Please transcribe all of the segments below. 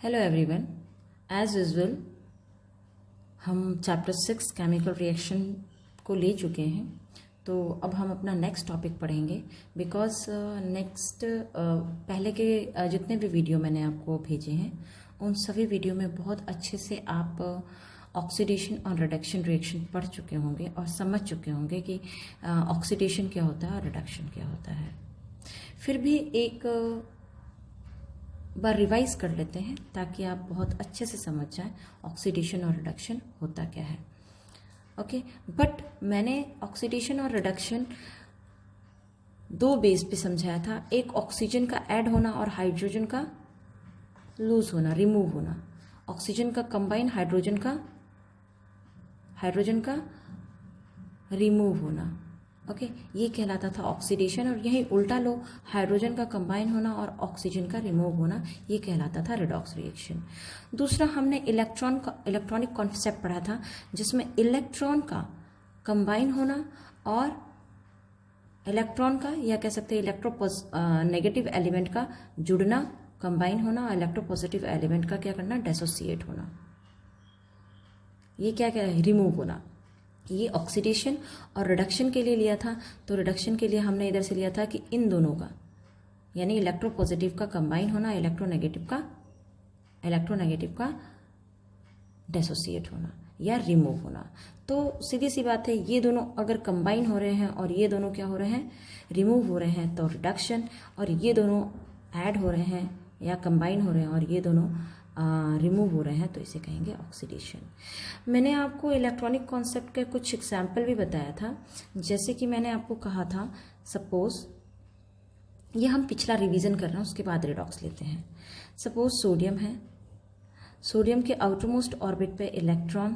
Hello everyone, as usual हम chapter 6 chemical reaction को ले चुके हैं। तो अब हम अपना नेक्स्ट टॉपिक पढ़ेंगे बिकॉज नेक्स्ट पहले के जितने भी वीडियो मैंने आपको भेजे हैं उन सभी वीडियो में बहुत अच्छे से आप ऑक्सीडेशन और रिडक्शन रिएक्शन पढ़ चुके होंगे और समझ चुके होंगे कि ऑक्सीडेशन क्या होता है और रिडक्शन क्या होता है। फिर भी एक बार रिवाइज कर लेते हैं ताकि आप बहुत अच्छे से समझ जाएं ऑक्सीडेशन और रिडक्शन होता क्या है। ओके, बट मैंने ऑक्सीडेशन और रिडक्शन दो बेस पे समझाया था। एक ऑक्सीजन का ऐड होना और हाइड्रोजन का लूज होना, रिमूव होना। ऑक्सीजन का कंबाइन, हाइड्रोजन का रिमूव होना। ओके, ये कहलाता था ऑक्सीडेशन। और यही उल्टा लो, हाइड्रोजन का कंबाइन होना और ऑक्सीजन का रिमूव होना, ये कहलाता था रिडॉक्स रिएक्शन। दूसरा हमने इलेक्ट्रॉनिक कॉन्सेप्ट पढ़ा था जिसमें इलेक्ट्रॉन का कंबाइन होना और इलेक्ट्रॉन का, या कह सकते हैं नेगेटिव एलिमेंट का जुड़ना, कंबाइन होना, और इलेक्ट्रोपॉजिटिव एलिमेंट का क्या करना, डिसोसिएट होना। ये क्या है, रिमूव होना। ये ऑक्सीडेशन और रिडक्शन के लिए लिया था। तो रिडक्शन के लिए हमने इधर से लिया था कि इन दोनों का, यानी इलेक्ट्रोपॉजिटिव का कंबाइन होना, इलेक्ट्रोनेगेटिव का डिसोसिएट होना या रिमूव होना। तो सीधी सी बात है, ये दोनों अगर कंबाइन हो रहे हैं और ये दोनों क्या हो रहे हैं, रिमूव हो रहे हैं, तो रिडक्शन। और ये दोनों ऐड हो रहे हैं या कंबाइन हो रहे हैं और ये दोनों रिमूव हो रहे हैं, तो इसे कहेंगे ऑक्सीडेशन। मैंने आपको इलेक्ट्रॉनिक कॉन्सेप्ट के कुछ एग्जाम्पल भी बताया था। जैसे कि मैंने आपको कहा था, सपोज ये हम पिछला रिवीजन कर रहे हैं, उसके बाद रिडॉक्स लेते हैं। सपोज सोडियम है, सोडियम के आउटर मोस्ट ऑर्बिट पे इलेक्ट्रॉन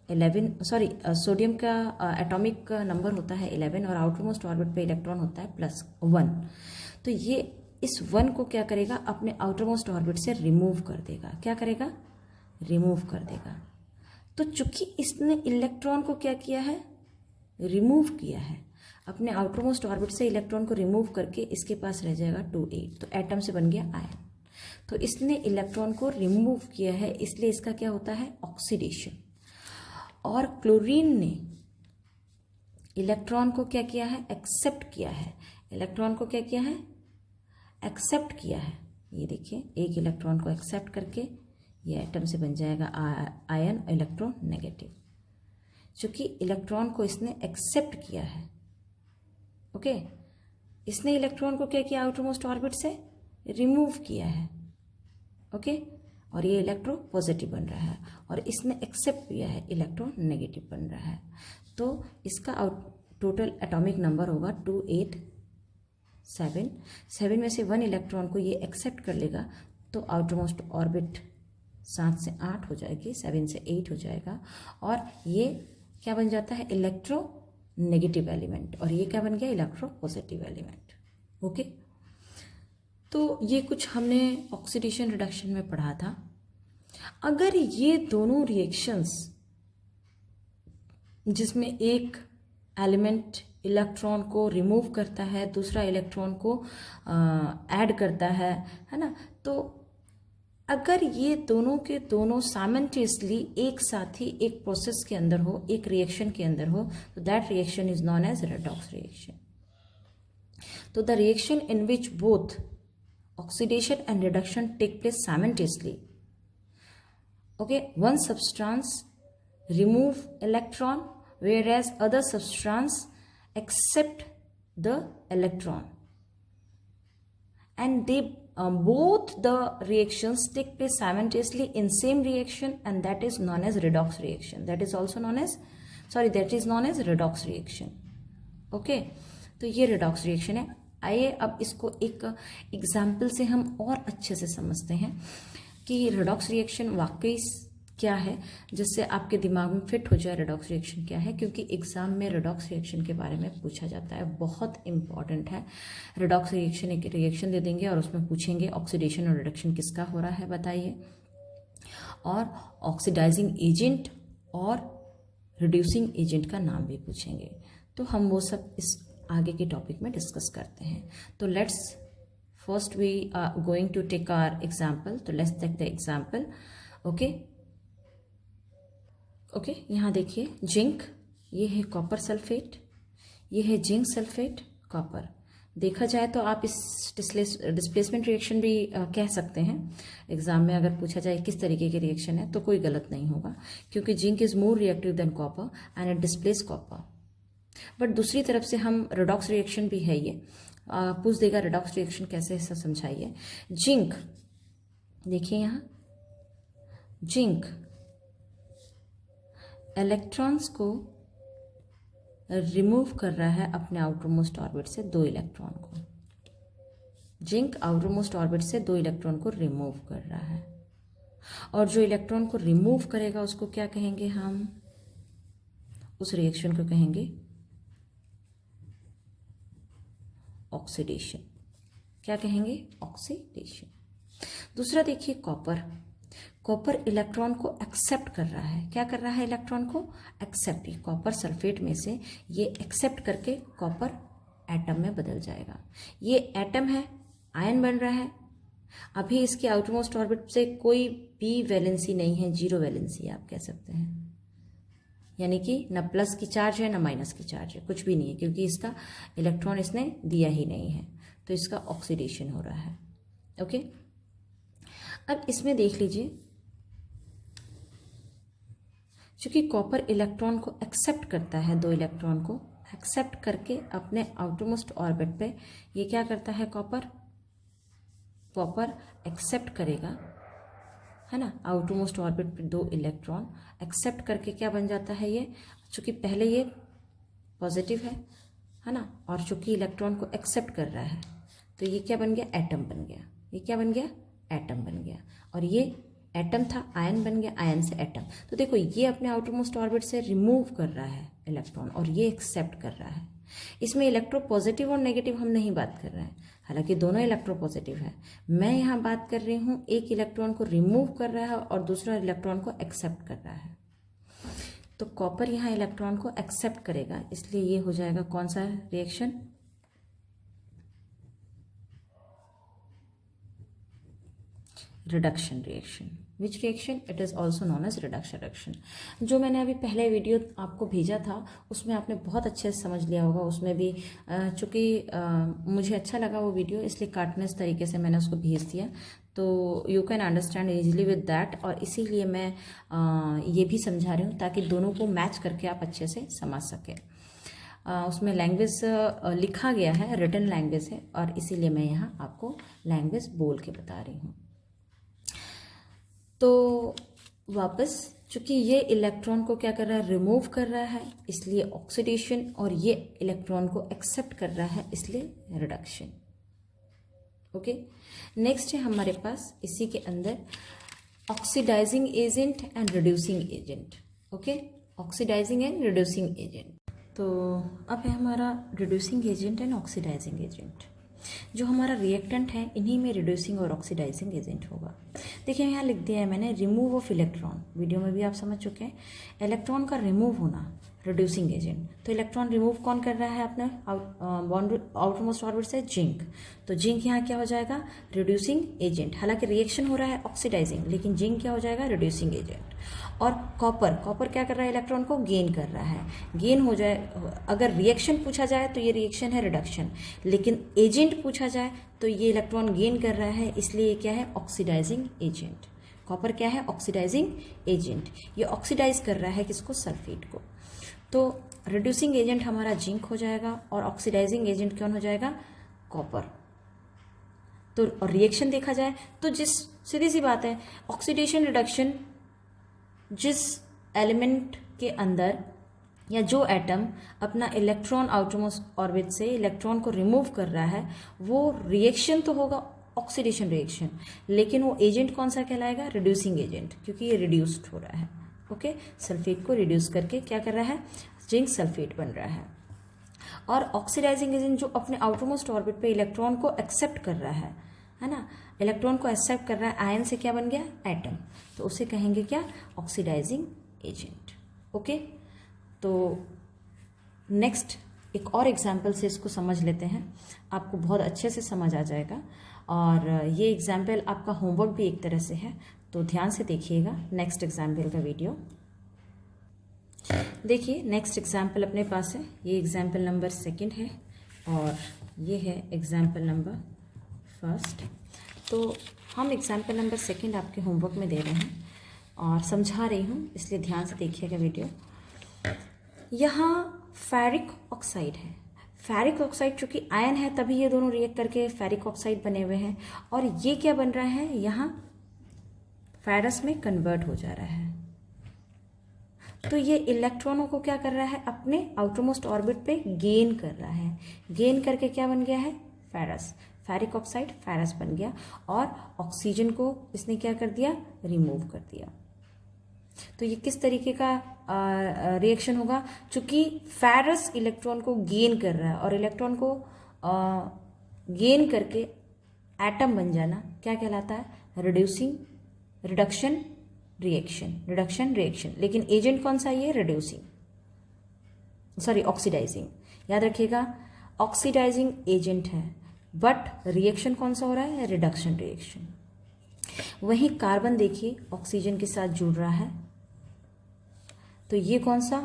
सोडियम का एटॉमिक नंबर होता है 11 और आउटर मोस्ट ऑर्बिट पे इलेक्ट्रॉन होता है +1। तो ये इस 1 को क्या करेगा, अपने आउटर मोस्ट ऑर्बिट से रिमूव कर देगा। क्या करेगा, रिमूव कर देगा। तो चूंकि इसने इलेक्ट्रॉन को क्या किया है, रिमूव किया है, अपने आउटर मोस्ट ऑर्बिट से इलेक्ट्रॉन को रिमूव करके इसके पास रह जाएगा 2 8। तो एटम से बन गया आयन। तो इसने इलेक्ट्रॉन को रिमूव किया है, इसलिए इसका क्या होता है, ऑक्सीडेशन। और क्लोरीन ने इलेक्ट्रॉन को क्या किया है, एक्सेप्ट किया है। इलेक्ट्रॉन को क्या किया है, एक्सेप्ट किया है। ये देखिए, एक इलेक्ट्रॉन को एक्सेप्ट करके ये एटम से बन जाएगा आयन, इलेक्ट्रोनेगेटिव। चूंकि इलेक्ट्रॉन को इसने एक्सेप्ट किया है, ओके, इसने इलेक्ट्रॉन को क्या किया, आउटर मोस्ट ऑर्बिट से रिमूव किया है, ओके, और ये इलेक्ट्रो पॉजिटिव बन रहा है। और इसने एक्सेप्ट किया है, इलेक्ट्रोनेगेटिव बन रहा है। तो इसका टोटल एटॉमिक नंबर होगा 2 8 7। 7 में से 1 इलेक्ट्रॉन को ये एक्सेप्ट कर लेगा, तो आउटर मोस्ट ऑर्बिट 7 से 8 हो जाएगी, 7 से 8 हो जाएगा। और ये क्या बन जाता है, इलेक्ट्रो नेगेटिव एलिमेंट। और ये क्या बन गया, इलेक्ट्रो पॉजिटिव एलिमेंट। ओके, तो ये कुछ हमने ऑक्सीडेशन रिडक्शन में पढ़ा था। अगर ये दोनों रिएक्शंस जिसमें एक एलिमेंट इलेक्ट्रॉन को रिमूव करता है, दूसरा इलेक्ट्रॉन को ऐड करता है ना, तो अगर ये दोनों के दोनों साइमल्टेनियसली एक साथ ही एक प्रोसेस के अंदर हो, एक रिएक्शन के अंदर हो, तो that reaction is known as redox reaction. तो the reaction in which both oxidation and reduction take place simultaneously, okay, one substance remove electron whereas other substance accept the electron, and they both the reactions take place simultaneously in same reaction, and that is known as redox reaction. That is known as redox reaction. Okay, तो ये redox reaction है। आइए अब इसको एक example से हम और अच्छे से समझते हैं कि रिडॉक्स रिएक्शन वाकई क्या है, जिससे आपके दिमाग में फिट हो जाए रिडॉक्स रिएक्शन क्या है। क्योंकि एग्जाम में रिडॉक्स रिएक्शन के बारे में पूछा जाता है, बहुत इंपॉर्टेंट है। रिडॉक्स रिएक्शन, एक रिएक्शन दे देंगे और उसमें पूछेंगे ऑक्सीडेशन और रिडक्शन किसका हो रहा है बताइए, और ऑक्सीडाइजिंग एजेंट और रिड्यूसिंग एजेंट का नाम भी पूछेंगे। तो हम वो सब इस आगे के टॉपिक में डिस्कस करते हैं। तो let's First we are going to take our example. तो let's take the example. Okay. Okay, यहाँ देखिए जिंक, ये है कॉपर सल्फेट, ये है जिंक सल्फेट कॉपर। देखा जाए तो आप इस डिस्प्लेसमेंट रिएक्शन भी कह सकते हैं। एग्जाम में अगर पूछा जाए किस तरीके की रिएक्शन है तो कोई गलत नहीं होगा, क्योंकि zinc is more reactive than copper and it displace copper. But दूसरी तरफ से हम रिडॉक्स रिएक्शन भी है, ये पूछ देगा रिडॉक्स रिएक्शन कैसे है, समझाइए। जिंक देखिए यहाँ, जिंक इलेक्ट्रॉन्स को रिमूव कर रहा है अपने आउटर मोस्ट ऑर्बिट से 2 इलेक्ट्रॉन को। जिंक आउटर मोस्ट ऑर्बिट से 2 इलेक्ट्रॉन को रिमूव कर रहा है, और जो इलेक्ट्रॉन को रिमूव करेगा उसको क्या कहेंगे हम? उस रिएक्शन को कहेंगे ऑक्सीडेशन। क्या कहेंगे? ऑक्सीडेशन। दूसरा देखिए कॉपर, कॉपर इलेक्ट्रॉन को एक्सेप्ट कर रहा है। क्या कर रहा है? इलेक्ट्रॉन को एक्सेप्ट। कॉपर सल्फेट में से ये एक्सेप्ट करके कॉपर एटम में बदल जाएगा। ये एटम है, आयन बन रहा है। अभी इसके आउटरमोस्ट ऑर्बिट से कोई भी वैलेंसी नहीं है, 0 वैलेंसी आप कह सकते हैं। यानी कि न प्लस की चार्ज है न माइनस की चार्ज है, कुछ भी नहीं है, क्योंकि इसका इलेक्ट्रॉन इसने दिया ही नहीं है, तो इसका ऑक्सीडेशन हो रहा है। ओके, अब इसमें देख लीजिए, चूंकि कॉपर इलेक्ट्रॉन को एक्सेप्ट करता है, 2 इलेक्ट्रॉन को एक्सेप्ट करके अपने आउटरमोस्ट ऑर्बिट पे ये क्या करता है? कॉपर एक्सेप्ट करेगा, है ना, आउटरमोस्ट ऑर्बिट पे 2 इलेक्ट्रॉन एक्सेप्ट करके क्या बन जाता है? ये चूंकि पहले ये पॉजिटिव है ना, और चूंकि इलेक्ट्रॉन को एक्सेप्ट कर रहा है तो ये क्या बन गया? एटम बन गया। ये क्या बन गया? एटम बन गया। और ये एटम था, आयन बन गया, आयन से एटम। तो देखो ये अपने आउटरमोस्ट ऑर्बिट से रिमूव कर रहा है इलेक्ट्रॉन, और ये एक्सेप्ट कर रहा है। इसमें इलेक्ट्रो पॉजिटिव और नेगेटिव हम नहीं बात कर रहे हैं, हालांकि दोनों इलेक्ट्रो पॉजिटिव है। मैं यहाँ बात कर रही हूँ एक इलेक्ट्रॉन को रिमूव कर रहा है और दूसरा इलेक्ट्रॉन को एक्सेप्ट कर रहा है। तो कॉपर यहाँ इलेक्ट्रॉन को एक्सेप्ट करेगा, इसलिए ये हो जाएगा कौन सा reaction? Reduction reaction. Which reaction? It is also known as reduction reaction. जो मैंने अभी पहले वीडियो आपको भेजा था उसमें आपने बहुत अच्छे से समझ लिया होगा। उसमें भी चूँकि मुझे अच्छा लगा वो वीडियो, इसलिए कार्टनेस तरीके से मैंने उसको भेज दिया, तो you can understand easily with that. और इसीलिए मैं ये भी समझा रही हूँ ताकि दोनों को मैच करके आप अच्छे से समझ सकें। उसमें लैंग्वेज लिखा गया है, रिटन लैंग्वेज है, और इसीलिए मैं यहाँ आपको लैंग्वेज बोल के बता रही हूँ। तो वापस, चूंकि ये इलेक्ट्रॉन को क्या कर रहा है? रिमूव कर रहा है, इसलिए ऑक्सीडेशन, और ये इलेक्ट्रॉन को एक्सेप्ट कर रहा है, इसलिए रिडक्शन। ओके, नेक्स्ट है हमारे पास इसी के अंदर oxidising agent and reducing agent. Okay, oxidising and reducing agent. तो अब है हमारा reducing agent and oxidising agent. जो हमारा रिएक्टेंट है इन्हीं में रिड्यूसिंग और ऑक्सीडाइजिंग एजेंट होगा। देखिए यहाँ लिख दिया है मैंने, रिमूव ऑफ इलेक्ट्रॉन। वीडियो में भी आप समझ चुके हैं, इलेक्ट्रॉन का रिमूव होना रिड्यूसिंग एजेंट। तो इलेक्ट्रॉन रिमूव कौन कर रहा है अपने आउटरमोस्ट ऑर्बिट से? जिंक। तो जिंक यहाँ क्या हो जाएगा? Reducing agent. हालांकि रिएक्शन हो रहा है ऑक्सीडाइजिंग, लेकिन जिंक क्या हो जाएगा? Reducing agent. और कॉपर क्या कर रहा है? इलेक्ट्रॉन को गेन कर रहा है। गेन हो जाए, अगर रिएक्शन पूछा जाए तो ये रिएक्शन है रिडक्शन, लेकिन एजेंट पूछा जाए तो ये इलेक्ट्रॉन गेन कर रहा है, इसलिए ये क्या है? Oxidising agent. कॉपर क्या है? Oxidising agent. ये ऑक्सीडाइज कर रहा है किसको? सल्फेट को। तो रिड्यूसिंग एजेंट हमारा जिंक हो जाएगा और ऑक्सीडाइजिंग एजेंट कौन हो जाएगा? कॉपर। तो और रिएक्शन देखा जाए तो सीधी सी बात है, ऑक्सीडेशन रिडक्शन, जिस एलिमेंट के अंदर या जो एटम अपना इलेक्ट्रॉन आउटरमोस्ट ऑर्बिट से इलेक्ट्रॉन को रिमूव कर रहा है, वो रिएक्शन तो होगा ऑक्सीडेशन रिएक्शन, लेकिन वो एजेंट कौन सा कहलाएगा? रिड्यूसिंग एजेंट, क्योंकि ये रिड्यूस्ड हो रहा है। ओके, सल्फेट को रिड्यूस करके क्या कर रहा है? जिंक सल्फेट बन रहा है। और ऑक्सीडाइजिंग एजेंट जो अपने आउटरमोस्ट ऑर्बिट पे इलेक्ट्रॉन को एक्सेप्ट कर रहा है ना, इलेक्ट्रॉन को एक्सेप्ट कर रहा है, आयन से क्या बन गया? एटम। तो उसे कहेंगे क्या? Oxidising agent. ओके, तो नेक्स्ट एक और एग्जाम्पल से इसको समझ लेते हैं, आपको बहुत अच्छे से समझ आ जाएगा। और ये एग्जाम्पल आपका होमवर्क भी एक तरह से है, तो ध्यान से देखिएगा नेक्स्ट एग्जाम्पल का वीडियो। देखिए नेक्स्ट एग्जाम्पल अपने पास है, ये एग्जाम्पल नंबर 2 है और ये है एग्जाम्पल नंबर 1। तो हम एग्जाम्पल नंबर 2 आपके होमवर्क में दे रहे हैं और समझा रही हूँ, इसलिए ध्यान से देखिएगा वीडियो। यहाँ फेरिक ऑक्साइड है, फेरिक ऑक्साइड चूंकि आयन है तभी ये दोनों रिएक्ट करके फेरिक ऑक्साइड बने हुए हैं, और ये क्या बन रहा है, यहाँ फेरस में कन्वर्ट हो जा रहा है। तो ये इलेक्ट्रॉनों को क्या कर रहा है, अपने आउटरमोस्ट ऑर्बिट पे गेन कर रहा है। गेन करके क्या बन गया है, फेरस, फेरिक ऑक्साइड फेरस बन गया, और ऑक्सीजन को इसने क्या कर दिया, रिमूव कर दिया। तो ये किस तरीके का रिएक्शन होगा, चूंकि फेरस इलेक्ट्रॉन को गेन कर रहा है और इलेक्ट्रॉन को गेन करके एटम बन जाना क्या कहलाता है, रिडक्शन रिएक्शन। लेकिन एजेंट कौन सा, ये ऑक्सीडाइजिंग। याद रखिएगा ऑक्सीडाइजिंग एजेंट है, बट रिएक्शन कौन सा हो रहा है, रिडक्शन रिएक्शन। वहीं कार्बन देखिए ऑक्सीजन के साथ जुड़ रहा है, तो ये कौन सा,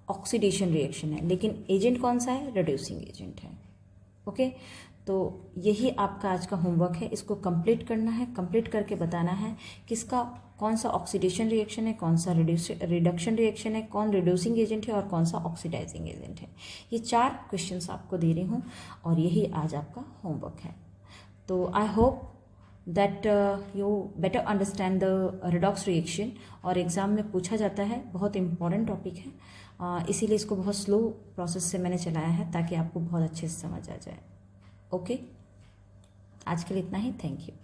ऑक्सीडेशन रिएक्शन है, लेकिन एजेंट कौन सा है, रिड्यूसिंग एजेंट है। ओके, तो यही आपका आज का होमवर्क है, इसको कंप्लीट करना है, कंप्लीट करके बताना है किसका कौन सा ऑक्सीडेशन रिएक्शन है, कौन सा रिडक्शन रिएक्शन है, कौन रिड्यूसिंग एजेंट है और कौन सा ऑक्सीडाइजिंग एजेंट है। ये 4 क्वेश्चंस आपको दे रही हूँ और यही आज आपका होमवर्क है। तो I hope that you better understand the redox reaction, और एग्ज़ाम में पूछा जाता है, बहुत इंपॉर्टेंट टॉपिक है, इसीलिए इसको बहुत स्लो प्रोसेस से मैंने चलाया है ताकि आपको बहुत अच्छे से समझ आ जाए। ओके, आज के लिए इतना ही, थैंक यू।